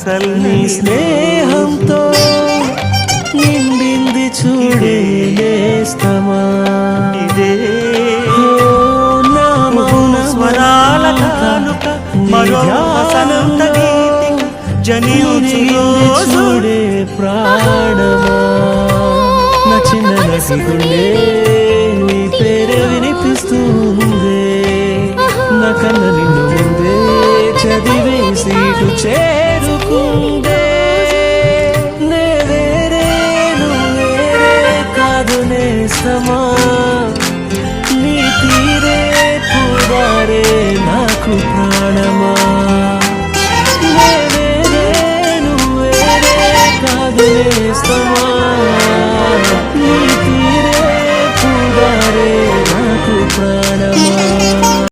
నీ స్నేహంతో నిండింది చూడే నేస్తమా ఇదే నా మౌన స్వరాల కానుక మరో వసంత గీతిక జనించు రోజు చూడే ప్రాణమా నా చిన్న నసిగుండే నీ పేరే వినిపిస్తుంది నా కన్న నిన్ను ముందే చదివే సీటు చేరుకుందే నే వేరే నువ్వేరే కాదు నేస్తమా నీ తీరే పూదారే నాకు ప్రాణమా నే వేరే నువ్వేరే కాదు నేస్తమా